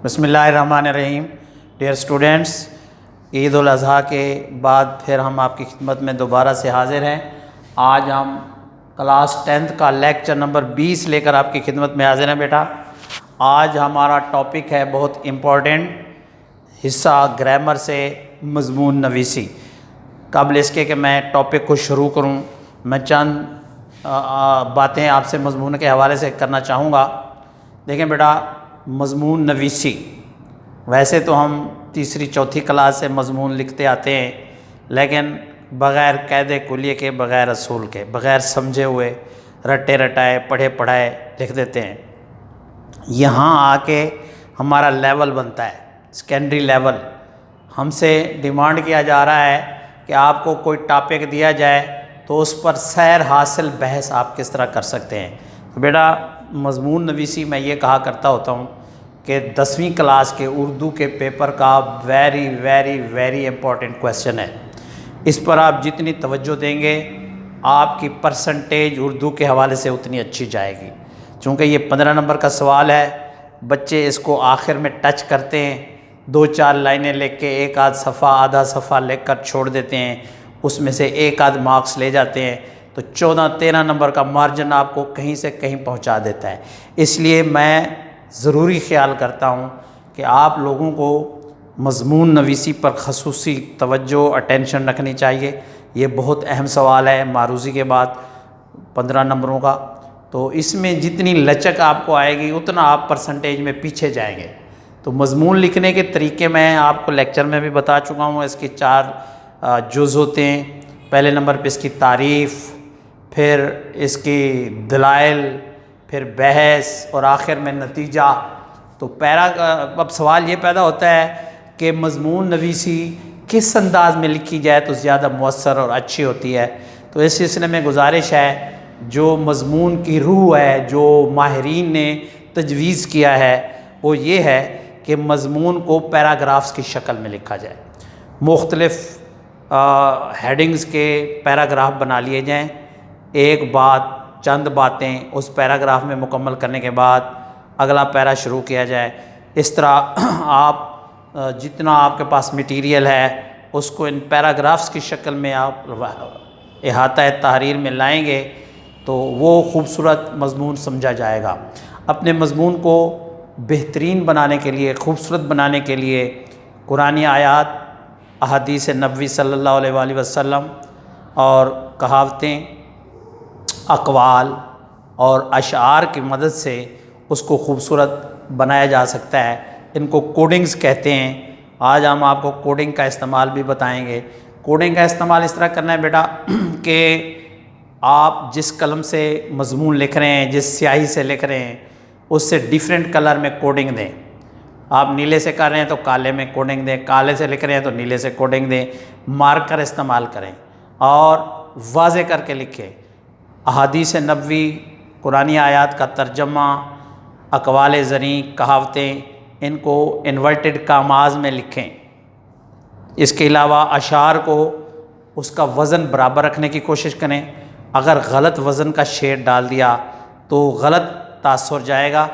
بسم اللہ الرحمن الرحیم۔ ڈیئر اسٹوڈنٹس، عید الاضحیٰ کے بعد پھر ہم آپ کی خدمت میں دوبارہ سے حاضر ہیں۔ آج ہم کلاس 10 کا لیکچر نمبر 20 لے کر آپ کی خدمت میں حاضر ہیں بیٹا۔ آج ہمارا ٹاپک ہے بہت امپورٹنٹ حصہ گرامر سے مضمون نویسی۔ قبل اس کے کہ میں ٹاپک کو شروع کروں، میں چند باتیں آپ سے مضمون کے حوالے سے کرنا چاہوں گا۔ دیکھیں بیٹا، مضمون نویسی ویسے تو ہم تیسری چوتھی کلاس سے مضمون لکھتے آتے ہیں، لیکن بغیر قید کلیے کے، بغیر اصول کے، بغیر سمجھے ہوئے، رٹے رٹائے، پڑھے پڑھائے لکھ دیتے ہیں۔ یہاں آ کے ہمارا لیول بنتا ہے، سیکنڈری لیول۔ ہم سے ڈیمانڈ کیا جا رہا ہے کہ آپ کو کوئی ٹاپک دیا جائے تو اس پر سیر حاصل بحث آپ کس طرح کر سکتے ہیں۔ تو بیٹا، مضمون نویسی میں یہ کہا کرتا ہوتا ہوں کہ 10ویں کلاس کے اردو کے پیپر کا very very very important question ہے۔ اس پر آپ جتنی توجہ دیں گے، آپ کی پرسنٹیج اردو کے حوالے سے اتنی اچھی جائے گی۔ چونکہ یہ 15 نمبر کا سوال ہے، بچے اس کو آخر میں ٹچ کرتے ہیں، 2-4 لائنیں لکھ کے ایک آدھ صفحہ، آدھا صفحہ لکھ کر چھوڑ دیتے ہیں، اس میں سے ایک آدھ مارکس لے جاتے ہیں، تو 14-13 نمبر کا مارجن آپ کو کہیں سے کہیں پہنچا دیتا ہے۔ اس لیے میں ضروری خیال کرتا ہوں کہ آپ لوگوں کو مضمون نویسی پر خصوصی توجہ اٹینشن رکھنی چاہیے۔ یہ بہت اہم سوال ہے معروضی کے بعد 15 نمبروں کا، تو اس میں جتنی لچک آپ کو آئے گی اتنا آپ پرسنٹیج میں پیچھے جائیں گے۔ تو مضمون لکھنے کے طریقے میں آپ کو لیکچر میں بھی بتا چکا ہوں۔ اس کی 4 جز ہوتے ہیں۔ پہلے نمبر پہ اس کی تعریف، پھر اس کی دلائل، پھر بحث، اور آخر میں نتیجہ۔ تو اب سوال یہ پیدا ہوتا ہے کہ مضمون نویسی کس انداز میں لکھی جائے تو زیادہ مؤثر اور اچھی ہوتی ہے۔ تو اس سلسلے میں گزارش ہے، جو مضمون کی روح ہے، جو ماہرین نے تجویز کیا ہے، وہ یہ ہے کہ مضمون کو پیراگرافز کی شکل میں لکھا جائے۔ مختلف ہیڈنگز کے پیراگراف بنا لیے جائیں، ایک بات، چند باتیں اس پیراگراف میں مکمل کرنے کے بعد اگلا پیرا شروع کیا جائے۔ اس طرح آپ جتنا آپ کے پاس مٹیریل ہے اس کو ان پیراگرافز کی شکل میں آپ احاطہ تحریر میں لائیں گے تو وہ خوبصورت مضمون سمجھا جائے گا۔ اپنے مضمون کو بہترین بنانے کے لیے، خوبصورت بنانے کے لیے قرآنی آیات، احادیث نبوی صلی اللہ علیہ وآلہ وسلم اور کہاوتیں، اقوال اور اشعار کی مدد سے اس کو خوبصورت بنایا جا سکتا ہے۔ ان کو کوڈنگز کہتے ہیں۔ آج ہم آپ کو کوڈنگ کا استعمال بھی بتائیں گے۔ کوڈنگ کا استعمال اس طرح کرنا ہے بیٹا کہ آپ جس قلم سے مضمون لکھ رہے ہیں، جس سیاہی سے لکھ رہے ہیں، اس سے ڈیفرنٹ کلر میں کوڈنگ دیں۔ آپ نیلے سے کر رہے ہیں تو کالے میں کوڈنگ دیں، کالے سے لکھ رہے ہیں تو نیلے سے کوڈنگ دیں۔ مارکر استعمال کریں اور واضح کر کے لکھیں۔ احادیث نبوی، قرآنی آیات کا ترجمہ، اقوال زریں، کہاوتیں، ان کو انورٹڈ کاماز میں لکھیں۔ اس کے علاوہ اشعار کو اس کا وزن برابر رکھنے کی کوشش کریں۔ اگر غلط وزن کا شعر ڈال دیا تو غلط تاثر جائے گا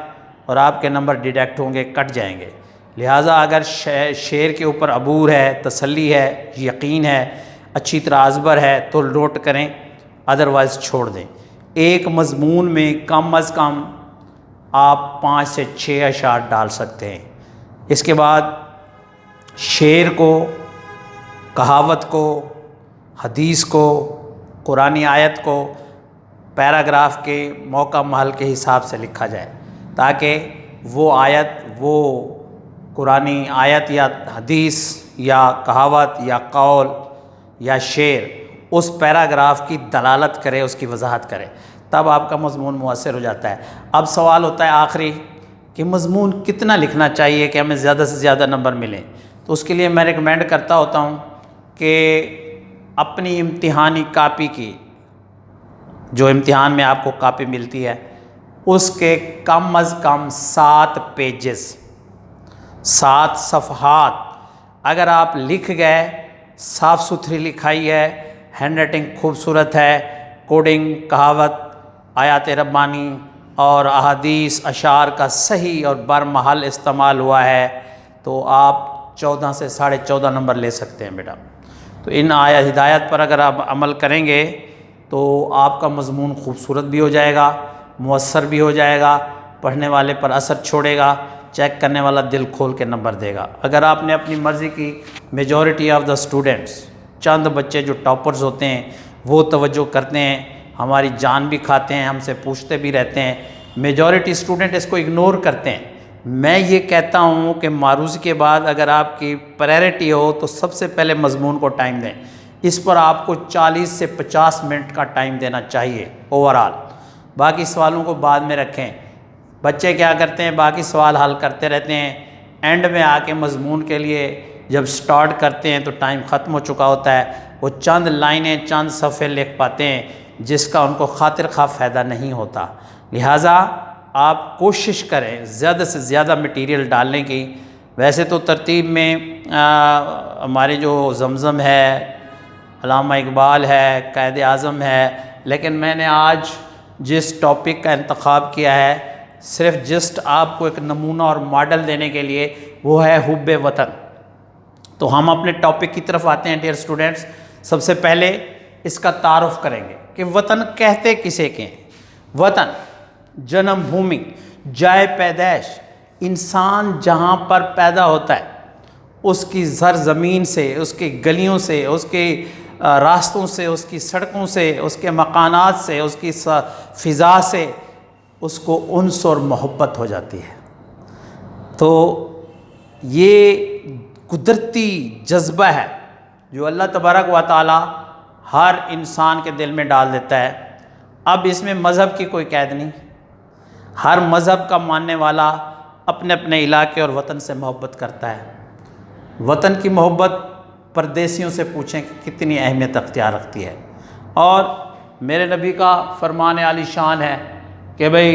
اور آپ کے نمبر ڈیڈکٹ ہوں گے، کٹ جائیں گے۔ لہٰذا اگر شعر کے اوپر عبور ہے، تسلی ہے، یقین ہے، اچھی طرح ازبر ہے تو نوٹ کریں، ادروائز چھوڑ دیں۔ ایک مضمون میں کم از کم آپ 5 سے 6 اشعار ڈال سکتے ہیں۔ اس کے بعد شعر کو، کہاوت کو، حدیث کو، قرآنی آیت کو پیراگراف کے موقع محل کے حساب سے لکھا جائے، تاکہ وہ آیت، وہ قرآنی آیت یا حدیث یا کہاوت یا قول یا شعر اس پیراگراف کی دلالت کرے، اس کی وضاحت کرے، تب آپ کا مضمون مؤثر ہو جاتا ہے۔ اب سوال ہوتا ہے آخری کہ مضمون کتنا لکھنا چاہیے کہ ہمیں زیادہ سے زیادہ نمبر ملیں۔ تو اس کے لیے میں ریکمینڈ کرتا ہوتا ہوں کہ اپنی امتحانی کاپی کی، جو امتحان میں آپ کو کاپی ملتی ہے، اس کے کم از کم 7 پیجز، 7 صفحات اگر آپ لکھ گئے، صاف ستھری لکھائی ہے، ہینڈ رائٹنگ خوبصورت ہے، کوڈنگ، کہاوت، آیات ربانی اور احادیث اشعار کا صحیح اور برمحل استعمال ہوا ہے تو آپ 14 سے 14.5 نمبر لے سکتے ہیں بیٹا۔ تو ان ہدایت پر اگر آپ عمل کریں گے تو آپ کا مضمون خوبصورت بھی ہو جائے گا، مؤثر بھی ہو جائے گا، پڑھنے والے پر اثر چھوڑے گا، چیک کرنے والا دل کھول کے نمبر دے گا۔ اگر آپ نے اپنی مرضی کی میجورٹی آف دا اسٹوڈنٹس، چند بچے جو ٹاپرز ہوتے ہیں وہ توجہ کرتے ہیں، ہماری جان بھی کھاتے ہیں، ہم سے پوچھتے بھی رہتے ہیں، میجورٹی اسٹوڈنٹ اس کو اگنور کرتے ہیں۔ میں یہ کہتا ہوں کہ معروضی کے بعد اگر آپ کی پرائرٹی ہو تو سب سے پہلے مضمون کو ٹائم دیں، اس پر آپ کو 40 سے 50 منٹ کا ٹائم دینا چاہیے اوورآل، باقی سوالوں کو بعد میں رکھیں۔ بچے کیا کرتے ہیں، باقی سوال حل کرتے رہتے ہیں، اینڈ میں آ کے مضمون کے لیے جب سٹارٹ کرتے ہیں تو ٹائم ختم ہو چکا ہوتا ہے، وہ چند لائنیں چند صفحے لکھ پاتے ہیں جس کا ان کو خاطر خواہ فائدہ نہیں ہوتا۔ لہٰذا آپ کوشش کریں زیادہ سے زیادہ مٹیریل ڈالنے کی۔ ویسے تو ترتیب میں ہمارے جو زمزم ہے، علامہ اقبال ہے، قائد اعظم ہے، لیکن میں نے آج جس ٹاپک کا انتخاب کیا ہے صرف جسٹ آپ کو ایک نمونہ اور ماڈل دینے کے لیے، وہ ہے حب وطن۔ تو ہم اپنے ٹاپک کی طرف آتے ہیں ڈیئر اسٹوڈنٹس۔ سب سے پہلے اس کا تعارف کریں گے کہ وطن کہتے کسے کے ہیں۔ وطن جنم بھومی، جائے پیدائش، انسان جہاں پر پیدا ہوتا ہے اس کی زرزمین سے، اس کی گلیوں سے، اس کے راستوں سے، اس کی سڑکوں سے، اس کے مکانات سے، اس کی فضا سے اس کو انس اور محبت ہو جاتی ہے۔ تو یہ قدرتی جذبہ ہے جو اللہ تبارک و تعالی ہر انسان کے دل میں ڈال دیتا ہے۔ اب اس میں مذہب کی کوئی قید نہیں، ہر مذہب کا ماننے والا اپنے اپنے علاقے اور وطن سے محبت کرتا ہے۔ وطن کی محبت پردیسیوں سے پوچھیں کہ کتنی اہمیت اختیار رکھتی ہے۔ اور میرے نبی کا فرمان عالی شان ہے کہ بھئی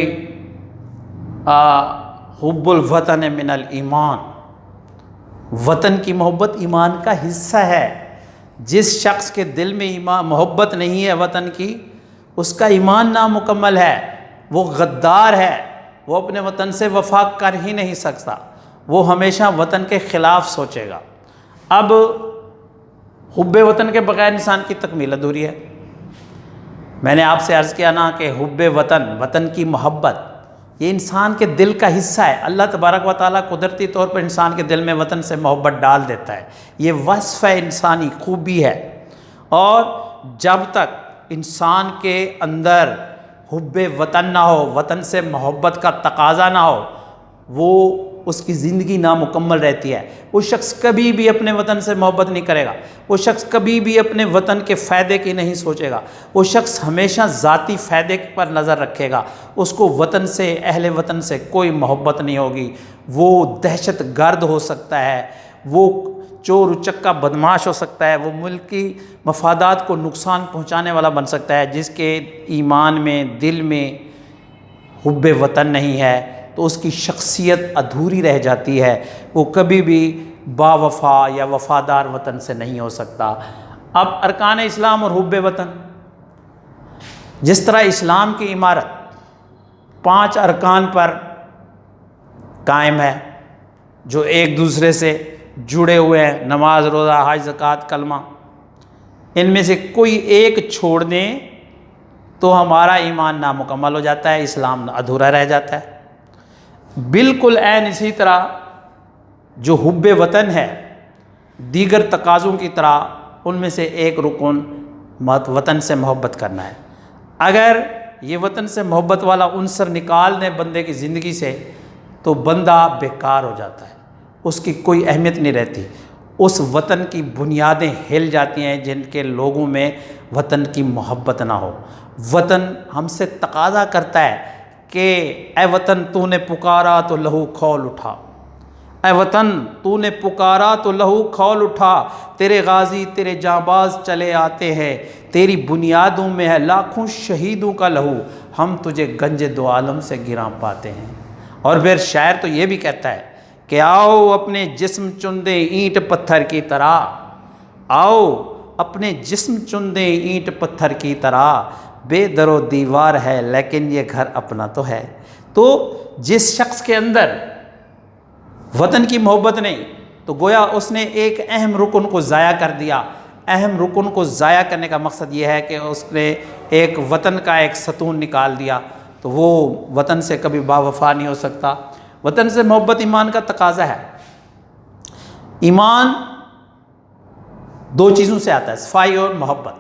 حب الوطن من الایمان، وطن کی محبت ایمان کا حصہ ہے۔ جس شخص کے دل میں محبت نہیں ہے وطن کی، اس کا ایمان نامکمل ہے، وہ غدار ہے، وہ اپنے وطن سے وفا کر ہی نہیں سکتا، وہ ہمیشہ وطن کے خلاف سوچے گا۔ اب حب وطن کے بغیر انسان کی تکمیل ادھوری ہے۔ میں نے آپ سے عرض کیا نا کہ حب وطن، وطن کی محبت، یہ انسان کے دل کا حصہ ہے۔ اللہ تبارک و تعالیٰ قدرتی طور پر انسان کے دل میں وطن سے محبت ڈال دیتا ہے، یہ وصف ہے، انسانی خوبی ہے۔ اور جب تک انسان کے اندر حب وطن نہ ہو، وطن سے محبت کا تقاضا نہ ہو، وہ اس کی زندگی نامکمل رہتی ہے۔ وہ شخص کبھی بھی اپنے وطن سے محبت نہیں کرے گا، وہ شخص کبھی بھی اپنے وطن کے فائدے کی نہیں سوچے گا، وہ شخص ہمیشہ ذاتی فائدے پر نظر رکھے گا، اس کو وطن سے، اہل وطن سے کوئی محبت نہیں ہوگی۔ وہ دہشت گرد ہو سکتا ہے، وہ چور اچکا بدماش ہو سکتا ہے، وہ ملکی مفادات کو نقصان پہنچانے والا بن سکتا ہے۔ جس کے ایمان میں، دل میں حب وطن نہیں ہے تو اس کی شخصیت ادھوری رہ جاتی ہے، وہ کبھی بھی با وفا یا وفادار وطن سے نہیں ہو سکتا۔ اب ارکان اسلام اور حب وطن، جس طرح اسلام کی عمارت 5 ارکان پر قائم ہے جو ایک دوسرے سے جڑے ہوئے ہیں، نماز، روزہ، حج، زکوٰۃ، کلمہ، ان میں سے کوئی ایک چھوڑ دیں تو ہمارا ایمان نامکمل ہو جاتا ہے، اسلام ادھورا رہ جاتا ہے۔ بالکل عین اسی طرح جو حب وطن ہے، دیگر تقاضوں کی طرح ان میں سے ایک رکن وطن سے محبت کرنا ہے۔ اگر یہ وطن سے محبت والا عنصر نکال دیں بندے کی زندگی سے تو بندہ بیکار ہو جاتا ہے، اس کی کوئی اہمیت نہیں رہتی، اس وطن کی بنیادیں ہل جاتی ہیں جن کے لوگوں میں وطن کی محبت نہ ہو۔ وطن ہم سے تقاضا کرتا ہے کہ اے وطن تو نے پکارا تو لہو کھول اٹھا، اے وطن تو نے پکارا تو لہو کھول اٹھا، تیرے غازی تیرے جانباز چلے آتے ہیں، تیری بنیادوں میں ہے لاکھوں شہیدوں کا لہو، ہم تجھے گنج دو عالم سے گراں پاتے ہیں۔ اور پھر شاعر تو یہ بھی کہتا ہے کہ آؤ اپنے جسم چن دے اینٹ پتھر کی طرح، آؤ اپنے جسم چن دے اینٹ پتھر کی طرح، بے در و دیوار ہے لیکن یہ گھر اپنا تو ہے۔ تو جس شخص کے اندر وطن کی محبت نہیں تو گویا اس نے ایک اہم رکن کو ضائع کر دیا۔ اہم رکن کو ضائع کرنے کا مقصد یہ ہے کہ اس نے ایک وطن کا ایک ستون نکال دیا، تو وہ وطن سے کبھی باوفا نہیں ہو سکتا۔ وطن سے محبت ایمان کا تقاضا ہے۔ ایمان دو چیزوں سے آتا ہے، صفائی اور محبت۔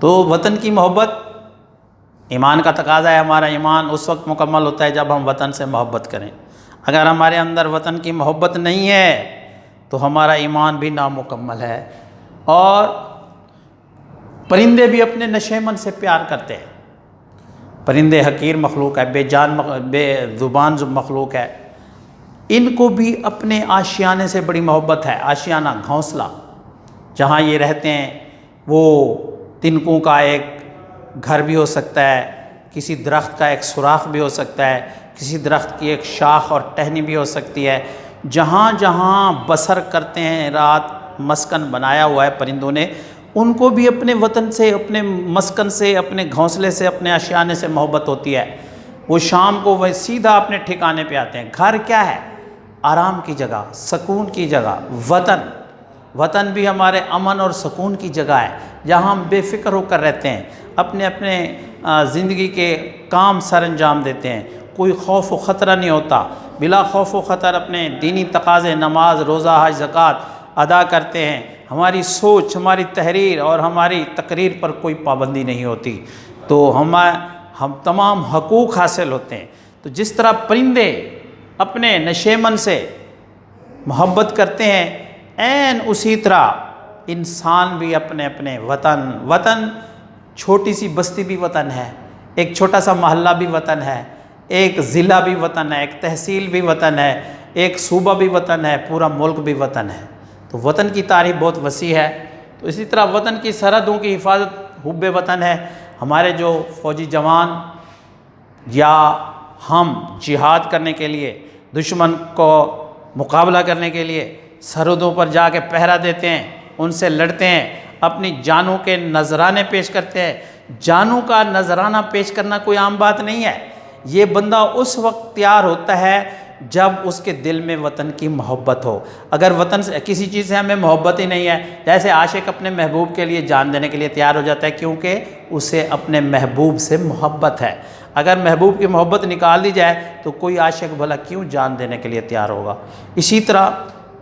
تو وطن کی محبت ایمان کا تقاضا ہے۔ ہمارا ایمان اس وقت مکمل ہوتا ہے جب ہم وطن سے محبت کریں۔ اگر ہمارے اندر وطن کی محبت نہیں ہے تو ہمارا ایمان بھی نامکمل ہے۔ اور پرندے بھی اپنے نشیمن سے پیار کرتے ہیں۔ پرندے حقیر مخلوق ہے، بے زبان مخلوق ہے، ان کو بھی اپنے آشیانے سے بڑی محبت ہے۔ آشیانہ، گھونسلہ جہاں یہ رہتے ہیں، وہ تنکوں کا ایک گھر بھی ہو سکتا ہے، کسی درخت کا ایک سوراخ بھی ہو سکتا ہے، کسی درخت کی ایک شاخ اور ٹہنی بھی ہو سکتی ہے۔ جہاں جہاں بسر کرتے ہیں، رات مسکن بنایا ہوا ہے پرندوں نے، ان کو بھی اپنے وطن سے، اپنے مسکن سے، اپنے گھونسلے سے، اپنے آشیانے سے محبت ہوتی ہے۔ وہ شام کو وہ سیدھا اپنے ٹھکانے پہ آتے ہیں۔ گھر کیا ہے؟ آرام کی جگہ، سکون کی جگہ۔ وطن بھی ہمارے امن اور سکون کی جگہ ہے، جہاں ہم بے فکر ہو کر رہتے ہیں، اپنے زندگی کے کام سر انجام دیتے ہیں، کوئی خوف و خطرہ نہیں ہوتا، بلا خوف و خطر اپنے دینی تقاضے، نماز، روزہ، حج، زکوٰۃ ادا کرتے ہیں۔ ہماری سوچ، ہماری تحریر اور ہماری تقریر پر کوئی پابندی نہیں ہوتی، تو ہم تمام حقوق حاصل ہوتے ہیں۔ تو جس طرح پرندے اپنے نشیمن سے محبت کرتے ہیں، عین اسی طرح انسان بھی اپنے اپنے وطن چھوٹی سی بستی بھی وطن ہے، ایک چھوٹا سا محلہ بھی وطن ہے، ایک ضلع بھی وطن ہے، ایک تحصیل بھی وطن ہے، ایک صوبہ بھی وطن ہے، پورا ملک بھی وطن ہے۔ تو وطن کی تعریف بہت وسیع ہے۔ تو اسی طرح وطن کی سرحدوں کی حفاظت حب وطن ہے۔ ہمارے جو فوجی جوان یا ہم جہاد کرنے کے لیے، دشمن کو مقابلہ کرنے کے لیے سرحدوں پر جا کے پہرا دیتے ہیں، ان سے لڑتے ہیں، اپنی جانوں کے نذرانے پیش کرتے ہیں۔ جانوں کا نذرانہ پیش کرنا کوئی عام بات نہیں ہے۔ یہ بندہ اس وقت تیار ہوتا ہے جب اس کے دل میں وطن کی محبت ہو۔ اگر وطن سے کسی چیز سے ہمیں محبت ہی نہیں ہے، جیسے عاشق اپنے محبوب کے لیے جان دینے کے لیے تیار ہو جاتا ہے، کیونکہ اسے اپنے محبوب سے محبت ہے۔ اگر محبوب کی محبت نکال دی جائے تو کوئی عاشق بھلا کیوں جان دینے کے لیے تیار ہوگا۔ اسی طرح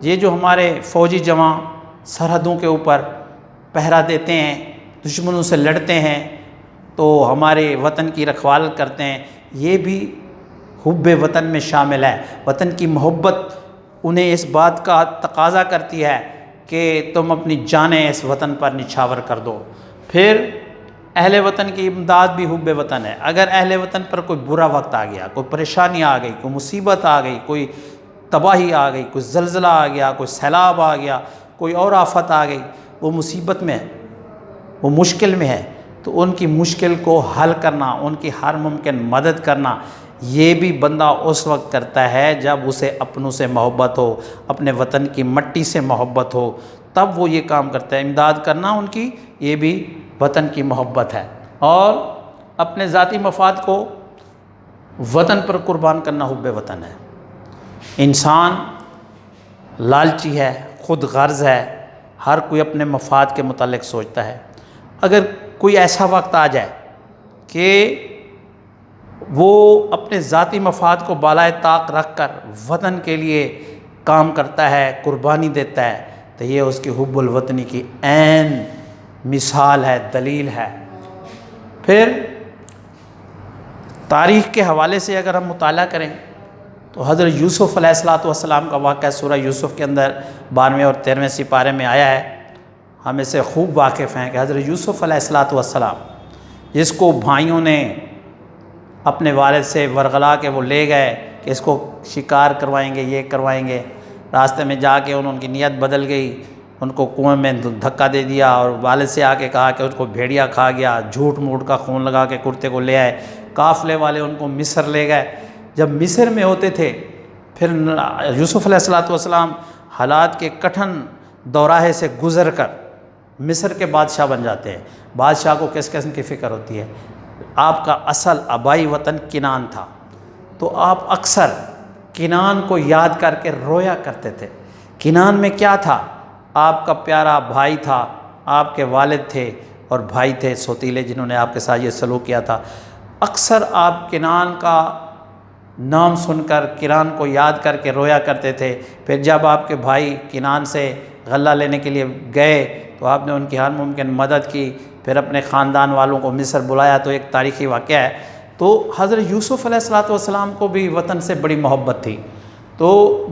یہ جو ہمارے فوجی جوان سرحدوں کے اوپر پہرا دیتے ہیں، دشمنوں سے لڑتے ہیں، تو ہمارے وطن کی رکھوال کرتے ہیں، یہ بھی حب وطن میں شامل ہے۔ وطن کی محبت انہیں اس بات کا تقاضا کرتی ہے کہ تم اپنی جانیں اس وطن پر نچھاور کر دو۔ پھر اہل وطن کی امداد بھی حب وطن ہے۔ اگر اہل وطن پر کوئی برا وقت آ گیا، کوئی پریشانی آ گئی، کوئی مصیبت آ گئی، کوئی تباہی آ گئی، کوئی زلزلہ آ گیا، کوئی سیلاب آ گیا، کوئی اور آفت آ گئی، وہ مصیبت میں ہے، وہ مشکل میں ہے، تو ان کی مشکل کو حل کرنا، ان کی ہر ممکن مدد کرنا، یہ بھی بندہ اس وقت کرتا ہے جب اسے اپنوں سے محبت ہو، اپنے وطن کی مٹی سے محبت ہو، تب وہ یہ کام کرتا ہے۔ امداد کرنا ان کی، یہ بھی وطن کی محبت ہے۔ اور اپنے ذاتی مفاد کو وطن پر قربان کرنا حب وطن ہے۔ انسان لالچی ہے، خود غرض ہے، ہر کوئی اپنے مفاد کے متعلق سوچتا ہے۔ اگر کوئی ایسا وقت آ جائے کہ وہ اپنے ذاتی مفاد کو بالائے طاق رکھ کر وطن کے لیے کام کرتا ہے، قربانی دیتا ہے، تو یہ اس کی حب الوطنی کی عین مثال ہے، دلیل ہے۔ پھر تاریخ کے حوالے سے اگر ہم مطالعہ کریں تو حضرت یوسف علیہ السلام کا واقعہ سورہ یوسف کے اندر 12ویں اور 13ویں سپارے میں آیا ہے۔ ہم اس سے خوب واقف ہیں کہ حضرت یوسف علیہ السلام جس کو بھائیوں نے اپنے والد سے ورغلا کے وہ لے گئے کہ اس کو شکار کروائیں گے، یہ کروائیں گے، راستے میں جا کے ان کی نیت بدل گئی، ان کو کنویں میں دھکا دے دیا اور والد سے آ کے کہا کہ اس کو بھیڑیا کھا گیا، جھوٹ موٹ کا خون لگا کے کرتے کو لے آئے۔ قافلے والے ان کو مصر لے گئے۔ جب مصر میں ہوتے تھے، پھر یوسف علیہ السلام حالات کے کٹھن دوراہے سے گزر کر مصر کے بادشاہ بن جاتے ہیں۔ بادشاہ کو کس قسم کی فکر ہوتی ہے؟ آپ کا اصل آبائی وطن کنعان تھا، تو آپ اکثر کنعان کو یاد کر کے رویا کرتے تھے۔ کنعان میں کیا تھا؟ آپ کا پیارا بھائی تھا، آپ کے والد تھے اور بھائی تھے سوتیلے جنہوں نے آپ کے ساتھ یہ سلوک کیا تھا۔ اکثر آپ کنعان کا نام سن کر کنعان کو یاد کر کے رویا کرتے تھے۔ پھر جب آپ کے بھائی کنعان سے غلہ لینے کے لیے گئے تو آپ نے ان کی ہر ممکن مدد کی، پھر اپنے خاندان والوں کو مصر بلایا، تو ایک تاریخی واقعہ ہے۔ تو حضرت یوسف علیہ السلام کو بھی وطن سے بڑی محبت تھی، تو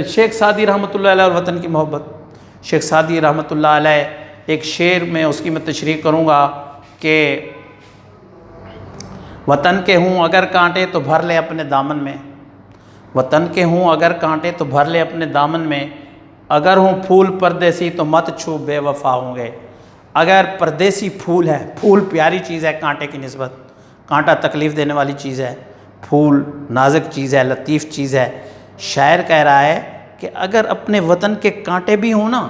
شیخ سعدی رحمۃ اللہ علیہ اور وطن کی محبت، شیخ سعدی رحمۃ اللہ علیہ ایک شعر میں اس کی میں تشریح کروں گا کہ وطن کے ہوں اگر کانٹے تو بھر لے اپنے دامن میں، وطن کے ہوں اگر کانٹے تو بھر لے اپنے دامن میں، اگر ہوں پھول پردیسی تو مت چھو بے وفا ہوں گے۔ اگر پردیسی پھول ہے، پھول پیاری چیز ہے کانٹے کی نسبت، کانٹا تکلیف دینے والی چیز ہے، پھول نازک چیز ہے، لطیف چیز ہے۔ شاعر کہہ رہا ہے کہ اگر اپنے وطن کے کانٹے بھی ہوں نا،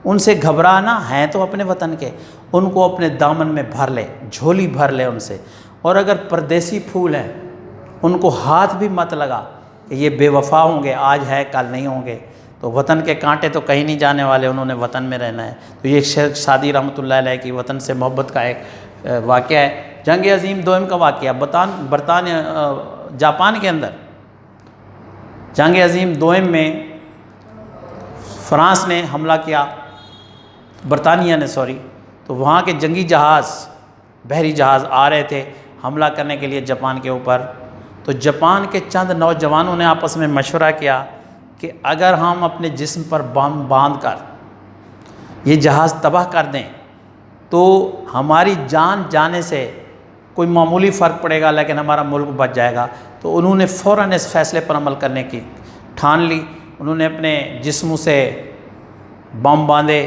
ان سے گھبرانا ہے تو اپنے وطن کے، ان کو اپنے دامن میں بھر لے، جھولی بھر لے ان سے۔ اور اگر پردیسی پھول ہیں ان کو ہاتھ بھی مت لگا کہ یہ بے وفا ہوں گے، آج ہے کل نہیں ہوں گے۔ تو وطن کے کانٹے تو کہیں نہیں جانے والے، انہوں نے وطن میں رہنا ہے۔ تو یہ شیخ سعدی رحمۃ اللہ علیہ کی وطن سے محبت کا ایک واقعہ ہے۔ جنگ عظیم دوم کا واقعہ برطانیہ جاپان کے اندر جنگ عظیم دوم میں فرانس نے حملہ کیا، برطانیہ نے تو وہاں کے جنگی جہاز، بحری جہاز آ رہے تھے حملہ کرنے کے لیے جاپان کے اوپر۔ تو جاپان کے چند نوجوانوں نے آپس میں مشورہ کیا کہ اگر ہم اپنے جسم پر بم باندھ کر یہ جہاز تباہ کر دیں تو ہماری جان جانے سے کوئی معمولی فرق پڑے گا لیکن ہمارا ملک بچ جائے گا۔ تو انہوں نے فوراً اس فیصلے پر عمل کرنے کی ٹھان لی۔ انہوں نے اپنے جسموں سے بم باندھے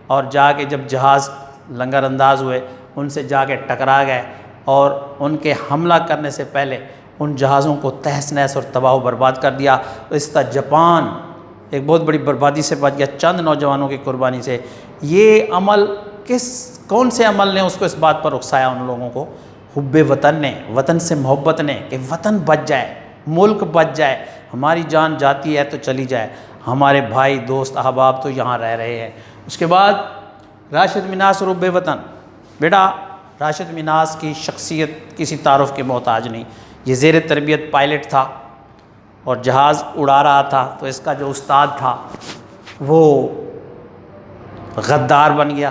اور جا کے جب جہاز لنگر انداز ہوئے ان سے جا کے ٹکرا گئے، اور ان کے حملہ کرنے سے پہلے ان جہازوں کو تہس نہس اور تباہ و برباد کر دیا۔ اس طرح جاپان ایک بہت بڑی بربادی سے بچ گیا چند نوجوانوں کی قربانی سے۔ یہ عمل کون سے عمل نے اس کو اس بات پر اکسایا ان لوگوں کو؟ حب وطن نے، وطن سے محبت نے، کہ وطن بچ جائے، ملک بچ جائے، ہماری جان جاتی ہے تو چلی جائے، ہمارے بھائی دوست احباب تو یہاں رہ رہے ہیں۔ اس کے بعد راشد مناس اور حب وطن، بیٹا راشد مناس کی شخصیت کسی تعارف کے محتاج نہیں۔ یہ زیر تربیت پائلٹ تھا اور جہاز اڑا رہا تھا، تو اس کا جو استاد تھا وہ غدار بن گیا۔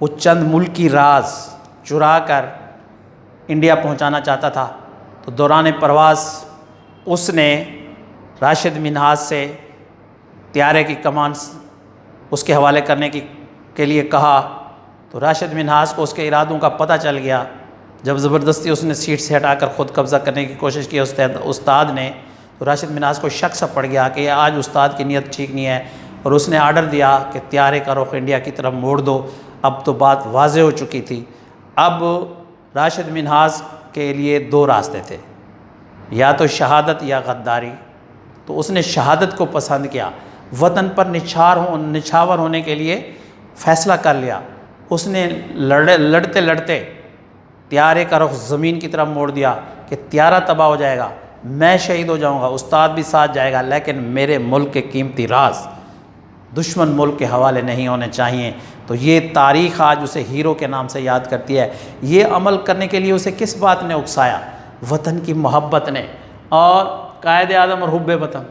وہ چند ملکی راز چرا کر انڈیا پہنچانا چاہتا تھا، تو دوران پرواز اس نے راشد منہاس سے طیارے کی کمان اس کے حوالے کرنے کے لیے کہا، تو راشد منہاس کو اس کے ارادوں کا پتہ چل گیا۔ جب زبردستی اس نے سیٹ سے ہٹا کر خود قبضہ کرنے کی کوشش کی استاد نے، تو راشد منہاس کو شک سا پڑ گیا کہ آج استاد کی نیت ٹھیک نہیں ہے، اور اس نے آرڈر دیا کہ طیارے کا رخ انڈیا کی طرف موڑ دو۔ اب تو بات واضح ہو چکی تھی، اب راشد منہاس کے لیے دو راستے تھے، یا تو شہادت یا غداری۔ تو اس نے شہادت کو پسند کیا، وطن پر نچھاور ہونے کے لیے فیصلہ کر لیا۔ اس نے لڑتے لڑتے طیارے کا رخ زمین کی طرف موڑ دیا کہ طیارہ تباہ ہو جائے گا، میں شہید ہو جاؤں گا، استاد بھی ساتھ جائے گا، لیکن میرے ملک کے قیمتی راز دشمن ملک کے حوالے نہیں ہونے چاہیے۔ تو یہ تاریخ آج اسے ہیرو کے نام سے یاد کرتی ہے۔ یہ عمل کرنے کے لیے اسے کس بات نے اکسایا؟ وطن کی محبت نے، اور قائد اعظم اور حب وطن۔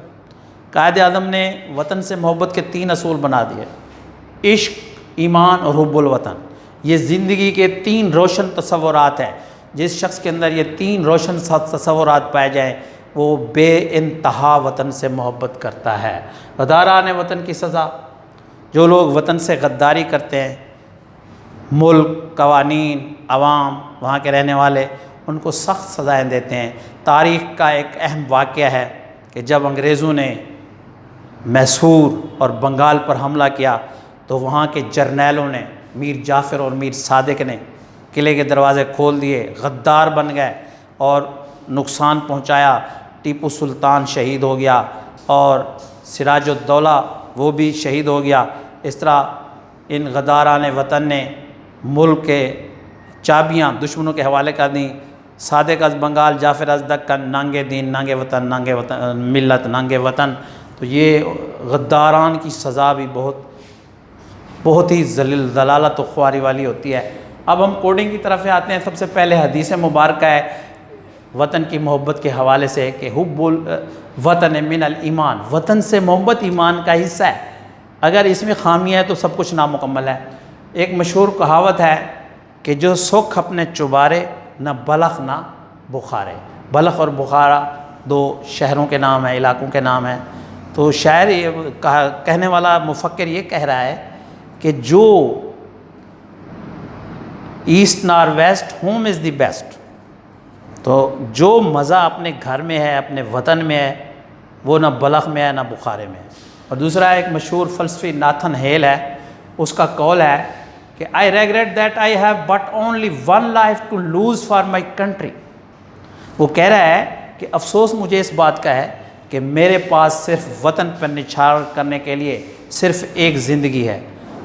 قائد اعظم نے وطن سے محبت کے 3 اصول بنا دیے: عشق، ایمان اور حب الوطن۔ یہ زندگی کے 3 روشن تصورات ہیں۔ جس شخص کے اندر یہ 3 روشن تصورات پائے جائیں وہ بے انتہا وطن سے محبت کرتا ہے۔ غداران وطن کی سزا، جو لوگ وطن سے غداری کرتے ہیں، ملک، قوانین، عوام، وہاں کے رہنے والے، ان کو سخت سزائیں دیتے ہیں۔ تاریخ کا ایک اہم واقعہ ہے کہ جب انگریزوں نے میسور اور بنگال پر حملہ کیا تو وہاں کے جرنیلوں نے، میر جعفر اور میر صادق نے قلعے کے دروازے کھول دیے، غدار بن گئے اور نقصان پہنچایا۔ ٹیپو سلطان شہید ہو گیا اور سراج الدولہ وہ بھی شہید ہو گیا۔ اس طرح ان غداران وطن نے ملک کے چابیاں دشمنوں کے حوالے کر دیں۔ صادق از بنگال، جعفر از دکن، ننگے دین ننگے وطن، ننگے وطن ملت ننگے وطن۔ تو یہ غداران کی سزا بھی بہت ہی ضلالت و خواری والی ہوتی ہے۔ اب ہم کوڈنگ کی طرف آتے ہیں۔ سب سے پہلے حدیث مبارکہ ہے وطن کی محبت کے حوالے سے کہ حب الوطن من الایمان، وطن سے محبت ایمان کا حصہ ہے، اگر اس میں خامی ہے تو سب کچھ نامکمل ہے۔ ایک مشہور کہاوت ہے کہ جو سکھ اپنے چبارے، نہ بلخ نہ بخارے۔ بلخ اور بخارا دو شہروں کے نام ہیں، علاقوں کے نام ہیں۔ تو شاعر کہنے والا مفکر یہ کہہ رہا ہے کہ جو east or west, home is the best. تو جو مزہ اپنے گھر میں ہے، اپنے وطن میں ہے، وہ نہ بلخ میں ہے نہ بخارے میں ہے۔ اور دوسرا ایک مشہور فلسفی ناتھن ہیل ہے، اس کا قول ہے کہ I regret that I have but only one life to lose for my country۔ وہ کہہ رہا ہے کہ افسوس مجھے اس بات کا ہے کہ میرے پاس صرف وطن پر نچھاور کرنے کے لیے صرف ایک زندگی ہے،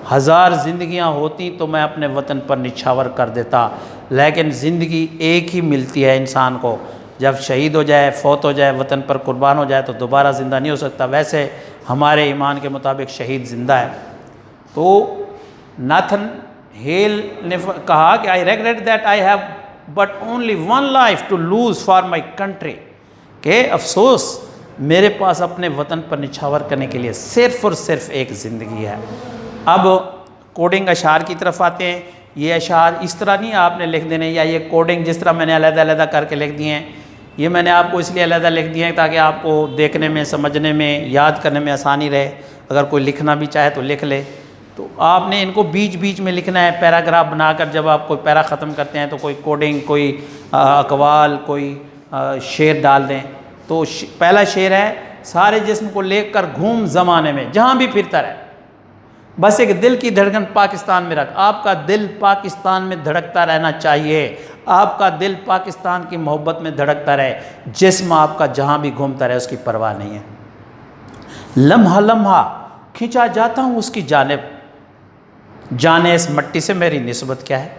1000 زندگیاں ہوتی تو میں اپنے وطن پر نچھاور کر دیتا، لیکن زندگی ایک ہی ملتی ہے انسان کو، جب شہید ہو جائے، فوت ہو جائے، وطن پر قربان ہو جائے تو دوبارہ زندہ نہیں ہو سکتا۔ ویسے ہمارے ایمان کے مطابق شہید زندہ ہے۔ تو ناتھن ہیل نے کہا کہ I regret that I have but only one life to lose for my country، کہ افسوس میرے پاس اپنے وطن پر نچھاور کرنے کے لیے صرف اور صرف ایک زندگی ہے۔ اب کوڈنگ اشعار کی طرف آتے ہیں۔ یہ اشعار اس طرح نہیں آپ نے لکھ دینے، یا یہ کوڈنگ جس طرح میں نے علیحدہ علیحدہ کر کے لکھ دیے ہیں، یہ میں نے آپ کو اس لیے علیحدہ لکھ دیے ہیں تاکہ آپ کو دیکھنے میں، سمجھنے میں، یاد کرنے میں آسانی رہے۔ اگر کوئی لکھنا بھی چاہے تو لکھ لے۔ تو آپ نے ان کو بیچ بیچ میں لکھنا ہے، پیراگراف بنا کر جب آپ کوئی پیرا ختم کرتے ہیں تو کوئی کوڈنگ، کوئی اقوال، کوئی شعر ڈال دیں۔ تو پہلا شعر ہے، سارے جسم کو لے کر گھوم زمانے میں جہاں بھی پھرتا رہے، بس ایک دل کی دھڑکن پاکستان میں رکھ۔ آپ کا دل پاکستان میں دھڑکتا رہنا چاہیے، آپ کا دل پاکستان کی محبت میں دھڑکتا رہے، جسم آپ کا جہاں بھی گھومتا رہے اس کی پرواہ نہیں ہے۔ لمحہ لمحہ کھینچا جاتا ہوں اس کی جانب، جانے اس مٹی سے میری نسبت کیا ہے،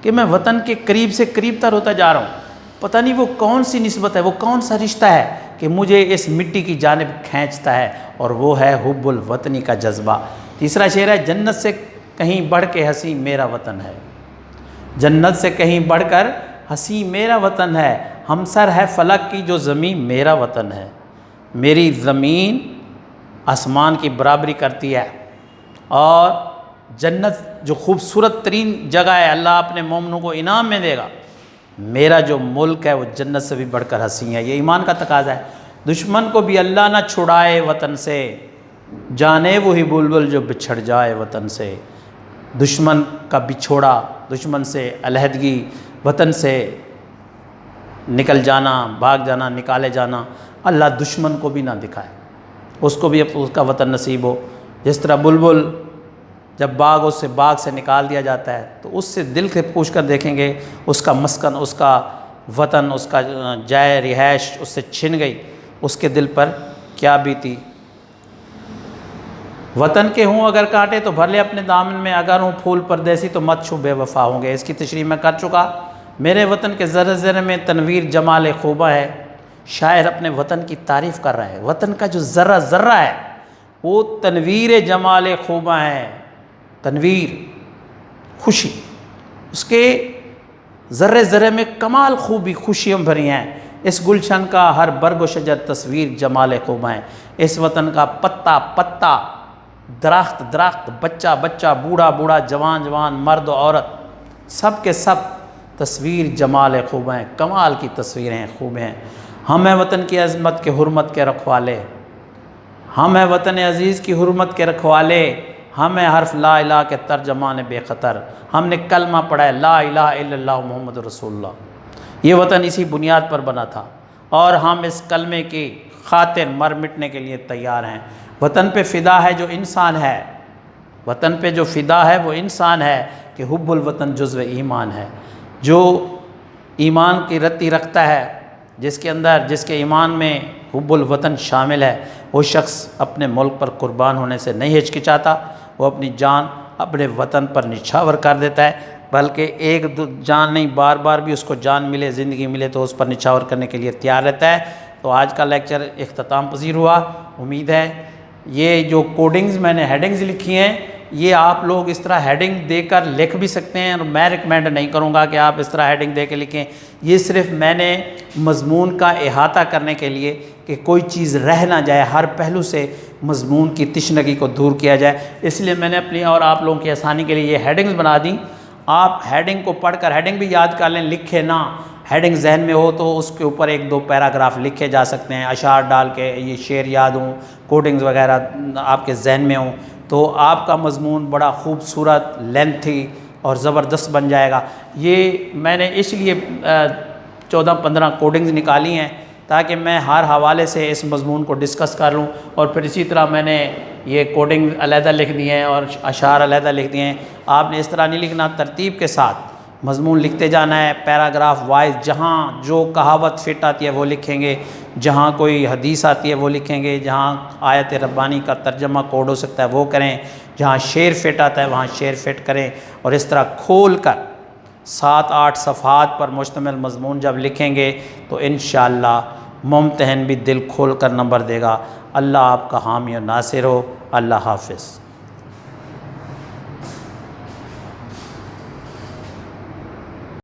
کہ میں وطن کے قریب سے قریب تر ہوتا جا رہا ہوں، پتہ نہیں وہ کون سی نسبت ہے، وہ کون سا رشتہ ہے کہ مجھے اس مٹی کی جانب کھینچتا ہے، اور وہ ہے حب الوطنی کا جذبہ۔ تیسرا شعر ہے، جنت سے کہیں بڑھ کے حسین میرا وطن ہے، جنت سے کہیں بڑھ کر حسین میرا وطن ہے، ہمسر ہے فلک کی جو زمین میرا وطن ہے، میری زمین آسمان کی برابری کرتی ہے، اور جنت جو خوبصورت ترین جگہ ہے، اللہ اپنے مومنوں کو انعام میں دے گا، میرا جو ملک ہے وہ جنت سے بھی بڑھ کر حسین ہے۔ یہ ایمان کا تقاضا ہے۔ دشمن کو بھی اللہ نہ چھڑائے وطن سے، جانے وہی بلبل جو بچھڑ جائے وطن سے۔ دشمن کا بچھوڑا، دشمن سے علیحدگی، وطن سے نکل جانا، بھاگ جانا، نکالے جانا، اللہ دشمن کو بھی نہ دکھائے، اس کو بھی اس کا وطن نصیب ہو۔ جس طرح بلبل جب اس سے باغ سے نکال دیا جاتا ہے تو اس سے دل سے پوچھ کر دیکھیں گے اس کا مسکن، اس کا وطن، اس کا جائے رہائش اس سے چھن گئی، اس کے دل پر کیا بیتی۔ وطن کے ہوں اگر کانٹے تو بھر لے اپنے دامن میں، اگر ہوں پھول پردیسی تو مت چھو بے وفا ہوں گے۔ اس کی تشریح میں کر چکا۔ میرے وطن کے ذرے ذرے میں تنویر جمال خوبہ ہے۔ شاعر اپنے وطن کی تعریف کر رہا ہے، وطن کا جو ذرہ ذرہ ہے وہ تنویر جمال خوبہ ہے، تنویر خوشی، اس کے ذرے ذرے میں کمال خوبی، خوشیاں بھری ہیں۔ اس گلشن کا ہر برگ و شجر تصویر جمال خوبہ ہے، اس وطن کا پتا پتا، درخت درخت، بچہ بچہ، بوڑھا بوڑھا، جوان جوان، مرد و عورت، سب کے سب تصویر جمال خوبہ ہیں، کمال کی تصویریں خوب ہیں۔ ہم ہیں وطن کی عظمت کے حرمت کے رکھوالے، ہم ہیں وطن عزیز کی حرمت کے رکھوالے، ہم ہیں حرف لا الہ کے ترجمان بے خطر، ہم نے کلمہ پڑھا ہے لا الہ الا اللہ محمد رسول اللہ۔ یہ وطن اسی بنیاد پر بنا تھا اور ہم اس کلمے کی خاطر مر مٹنے کے لیے تیار ہیں۔ وطن پہ فدا ہے جو انسان ہے، وطن پہ جو فدا ہے وہ انسان ہے، کہ حب الوطن جزو ایمان ہے۔ جو ایمان کی رتی رکھتا ہے، جس کے اندر، جس کے ایمان میں حب الوطن شامل ہے، وہ شخص اپنے ملک پر قربان ہونے سے نہیں ہچکچاتا، وہ اپنی جان اپنے وطن پر نچھاور کر دیتا ہے، بلکہ ایک جان نہیں، بار بار بھی اس کو جان ملے، زندگی ملے تو اس پر نچھاور کرنے کے لیے تیار رہتا ہے۔ تو آج کا لیکچر اختتام پذیر ہوا۔ امید ہے یہ جو کوڈنگز میں نے ہیڈنگز لکھی ہیں، یہ آپ لوگ اس طرح ہیڈنگ دے کر لکھ بھی سکتے ہیں، اور میں ریکمینڈ نہیں کروں گا کہ آپ اس طرح ہیڈنگ دے کے لکھیں۔ یہ صرف میں نے مضمون کا احاطہ کرنے کے لیے کہ کوئی چیز رہ نہ جائے، ہر پہلو سے مضمون کی تشنگی کو دور کیا جائے، اس لیے میں نے اپنی اور آپ لوگوں کی آسانی کے لیے یہ ہیڈنگز بنا دیں۔ آپ ہیڈنگ کو پڑھ کر ہیڈنگ بھی یاد کر لیں، لکھے نہ، ہیڈنگ ذہن میں ہو تو اس کے اوپر ایک دو پیراگراف لکھے جا سکتے ہیں، اشعار ڈال کے، یہ شعر یاد ہوں، کوڈنگز وغیرہ آپ کے ذہن میں ہوں، تو آپ کا مضمون بڑا خوبصورت، لینتھی اور زبردست بن جائے گا۔ یہ میں نے اس لیے 14-15 کوڈنگز نکالی ہیں تاکہ میں ہر حوالے سے اس مضمون کو ڈسکس کر لوں، اور پھر اسی طرح میں نے یہ کوڈنگ علیحدہ لکھ دی ہیں اور اشعار علیحدہ لکھ دیے ہیں۔ آپ نے اس طرح نہیں لکھنا، ترتیب کے ساتھ مضمون لکھتے جانا ہے، پیراگراف وائز، جہاں جو کہاوت فٹ آتی ہے وہ لکھیں گے، جہاں کوئی حدیث آتی ہے وہ لکھیں گے، جہاں آیت ربانی کا ترجمہ کوڈ ہو سکتا ہے وہ کریں، جہاں شعر فٹ آتا ہے وہاں شعر فٹ کریں، اور اس طرح کھول کر 7-8 صفحات پر مشتمل مضمون جب لکھیں گے تو انشاءاللہ ممتحن بھی دل کھول کر نمبر دے گا۔ اللہ آپ کا حامی و ناصر ہو۔ اللہ حافظ۔